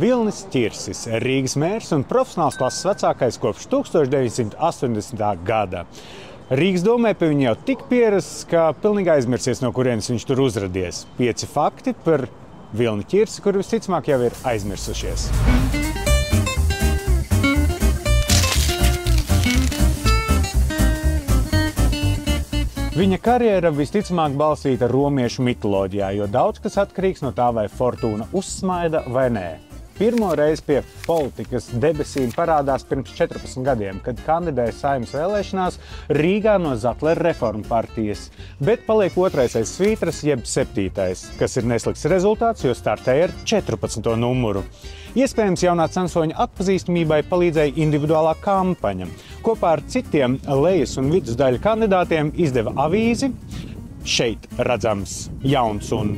Vilnis Ķirsis, Rīgas mērs un profesionāls klases vecākais kopš 1980. gada. Rīgas domē pie viņa jau tik pierasts, ka pilnīgi aizmirsies, no kurienes viņš tur uzradies. 5 fakti par Vilni Ķirsi, kuri visticamāk jau ir aizmirsušies. Viņa karjera visticamāk balstīta romiešu mitoloģijā, jo daudz kas atkarīgs no tā, vai fortūna uzsmaida vai nē. Pirmo reizi pie politikas debesīm parādās pirms 14 gadiem, kad kandidēja Saeimas vēlēšanās Rīgā no Zatlera reformu partijas, bet paliek otrais aiz svītras, jeb 7., kas ir neslikts rezultāts, jo startēja ar 14. numuru. Iespējams, jaunā censoņa atpazīstamībai palīdzēja individuālā kampaņa. Kopā ar citiem lejas un vidusdaļa kandidātiem izdeva avīzi. Šeit redzams jauns un...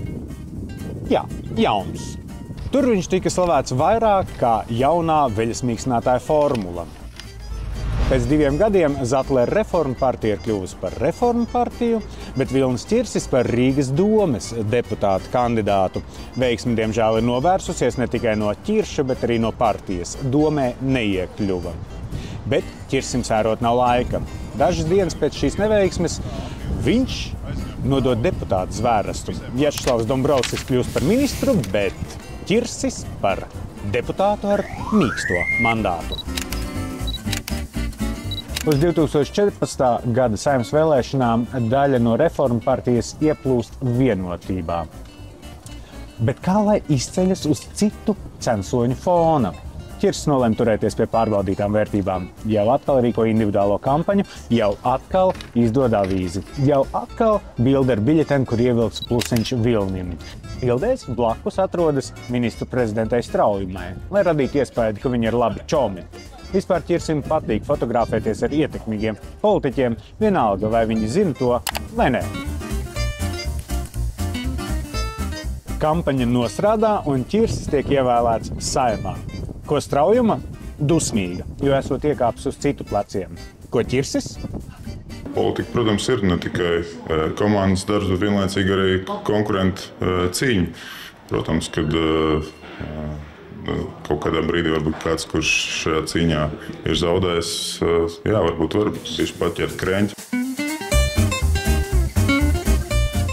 jauns. Tur viņš tika slavēts vairāk kā jaunā veļas mīkstinātāja formula. Pēc 2 gadiem Zatlera reformu partija ir kļuvusi par reformu partiju, bet Vilnis Ķirsis par Rīgas domes deputātu kandidātu. Veiksmi, diemžēl, ir novērsusies ne tikai no Ķirša, bet arī no partijas. Domē neiekļuva. Bet Ķirsim sērot nav laika. Dažas dienas pēc šīs neveiksmes viņš nodod deputātu zvērstu. Vjačeslavs Dombrovskis kļūst par ministru, bet Ķirsis par deputātu ar mīksto mandātu. Uz 2014. gada Saeimas vēlēšanām daļa no reformu partijas ieplūst vienotībā. Bet kā lai izceļas uz citu censoņu fona? Ķirsis nolēma turēties pie pārbaudītām vērtībām. Jau atkal rīko individuālo kampaņu, jau atkal izdod avīzi. Jau atkal bilde ar biļeteni, kur ievilks plusiņš Vilnim. Bildēs blakus atrodas ministru prezidentei Straujumai, lai radītu iespēju, ka viņi ir labi čomi. Vispār Ķirsim patīk fotografēties ar ietekmīgiem politiķiem, vienalga, vai viņi zina to vai nē. Kampaņa nostrādā un Ķirsis tiek ievēlēts Saeimā. Ko Straujuma? Dusmīga, jo esot iekāpis uz citu pleciem. Ko Ķirsis? Politika, protams, ir ne tikai komandas darbs, bet vienlaicīgi arī konkurentu cīņa. Protams, kad kaut kādā brīdī varbūt kāds, kurš šajā cīņā ir zaudējis, varbūt var tieši paķert kreņķi.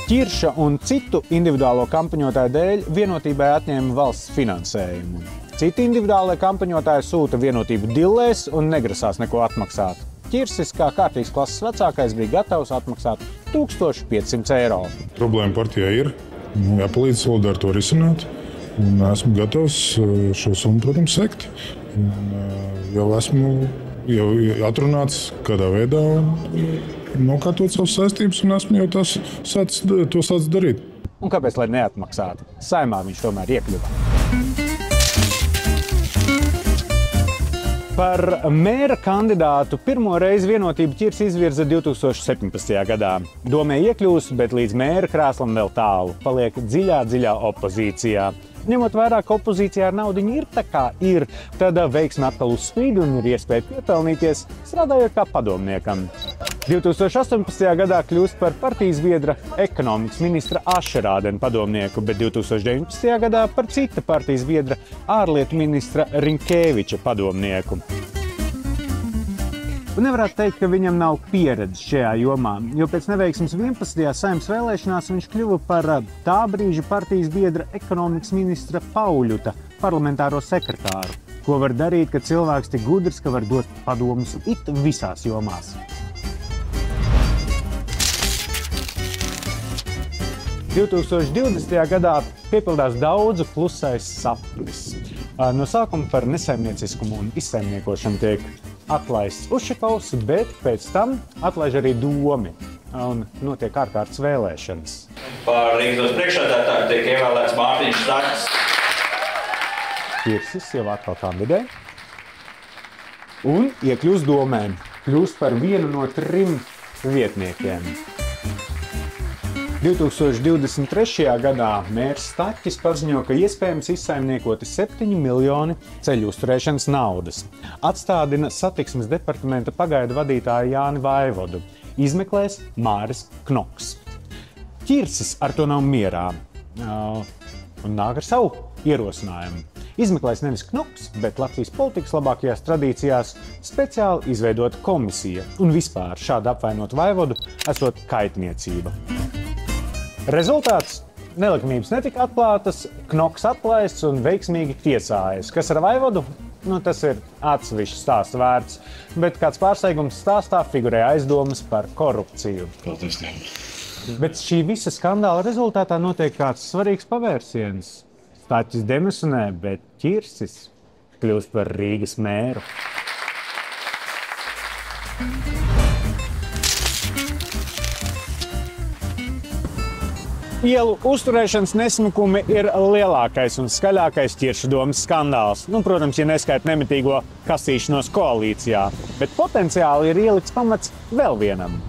Ķirša un citu individuālo kampaņotāju dēļ vienotībai atņēma valsts finansējumu. Citi individuālie kampaņotāji sūta vienotību dillēs un negrasās neko atmaksāt. Ķirsis, kā kārtīgs klases vecākais, bija gatavs atmaksāt 1500 eiro. Problēma partijā ir, jāpalīdz solidāri to risināt. Un esmu gatavs šo summu, protams, sekt. Jau esmu atrunāts kādā veidā un nokārtot savas saistības, un esmu jau to sācis darīt. Un kāpēc, lai neatmaksātu? Saeimā viņš tomēr iekļuva. Par mēra kandidātu pirmo reizi vienotību Ķirsis izvirza 2017. gadā. Domē iekļūs, bet līdz mēra krēslam vēl tālu. Paliek dziļā opozīcijā. Ņemot vērā, ka opozīcijā ar naudiņu ir tā kā ir, tad veiksme atkal uzspīd un ir iespēja piepelnīties, strādājot kā padomniekam. 2018. gadā kļūst par partijas biedra ekonomikas ministra Ašerādena padomnieku, bet 2019. gadā par cita partijas biedra ārlietu ministra Rinkēviča padomnieku. Un nevarētu teikt, ka viņam nav pieredzes šajā jomā, jo pēc neveiksmes 11. Saeimas vēlēšanās viņš kļuva par tā brīža partijas biedra ekonomikas ministra Pauļuta parlamentāro sekretāru. Ko var darīt, kad cilvēks tik gudrs, ka var dot padomus it visās jomās. 2020. gadā piepildās daudzu klusais sapnis. No sākuma par nesaimnieciskumu un izsaimniekošanu tiek atlaists Ušakovs, bet pēc tam atlaiž arī domi un notiek ārkārtas vēlēšanas. Par Rīgas priekšsēdētāju tiek ievēlēts Mārtiņš Stakis. Ķirsis jau atkal kandidē un iekļūst domē, kļūst par vienu no 3 vietniekiem. 2023. gadā mērs Stakis paziņo, ka iespējams izsaimniekoti 7 miljoni ceļu uzturēšanas naudas. Atstādina satiksmes departamenta pagaidu vadītāju Jāni Vaivodu. Izmeklēs Māris Knoks. Ķirsis ar to nav mierā un nāk ar savu ierosinājumu. izmeklēs nevis Knoks, bet Latvijas politikas labākajās tradīcijās speciāli izveidota komisija un vispār šādu apvainotu vaivodu esot kaitniecība. Rezultāts – nelikumības netika atklātas, Knoks atlaists un veiksmīgi tiesājas, kas ar vaivodu tas ir atsevišķs stāsts vērts, bet kāds pārsteigums stāstā figurē aizdomas par korupciju. Bet šī visa skandāla rezultātā notiek kāds svarīgs pavērsiens. Staķis demisionē, bet Ķirsis kļūst par Rīgas mēru. Ielu uzturēšanas nesmukumi ir lielākais un skaļākais Ķiršu domas skandāls. Protams, ja neskaita nemitīgo kasīšanos koalīcijā, bet potenciāli ir ielikts pamats vēl vienam.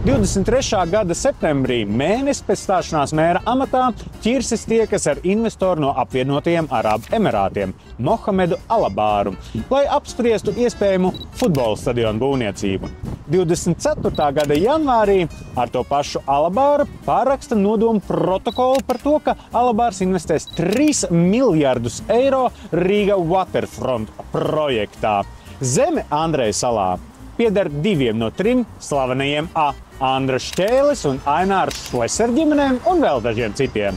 23. gada septembrī, mēnesi pēc stāšanās mēra amatā, Ķirsis tiekas ar investoru no apvienotajiem Arābu Emirātiem, Mohamedu Alabāru, lai apspriestu iespējamu futbola stadionu būvniecību. 24. gada janvārī ar to pašu Alabāru pāraksta nodomu protokolu par to, ka Alabārs investēs 3 miljardus eiro Riga Waterfront projektā. Zeme Andreja salā pieder 2 no 3 slavenajiem Andra Šķēles un Aināra Šleser ģimenēm un vēl dažiem citiem.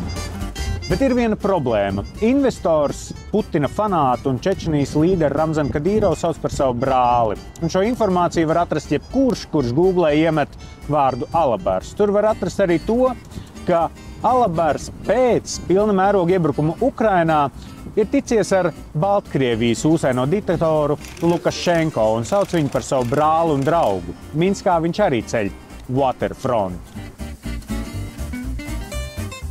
Bet ir viena problēma. Investors, Putina fanātu un Čečenijas līderi Ramzan Kadīrovu sauc par savu brāli. Un šo informāciju var atrast jebkurš, kurš Googlē iemet vārdu Alabārs. Tur var atrast arī to, ka Alabārs pēc pilna mēroga iebrukuma Ukrainā ir ticies ar Baltkrievijas ūsaino diktatoru Lukašenko un sauc viņu par savu brāli un draugu. Minskā viņš arī ceļ Waterfront.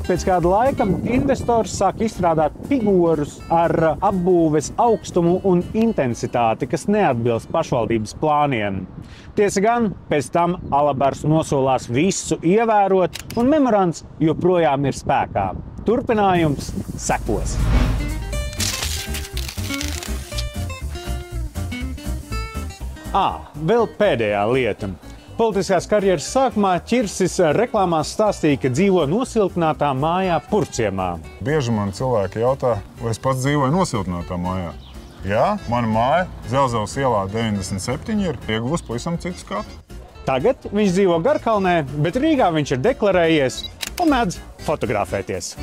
Pēc kāda laika investors sāk izstrādāt figūrus ar apbūves augstumu un intensitāti, kas neatbilst pašvaldības plāniem. Tiesa gan, pēc tam Alabārs nosolās visu ievērot, un memorands joprojām ir spēkā. Turpinājums sekos. Vēl pēdējā lieta. Politiskās karjeras sākumā Ķirsis reklāmās stāstīja, ka dzīvo nosiltinātā mājā Purciemā. Bieži man cilvēki jautā, vai es pats dzīvoju nosiltinātā mājā. Jā, mana māja Zelzavas ielā 97 ir ieguvusi pavisam citu skatu. Tagad viņš dzīvo Garkalnē, bet Rīgā viņš ir deklarējies un mēdz fotografēties.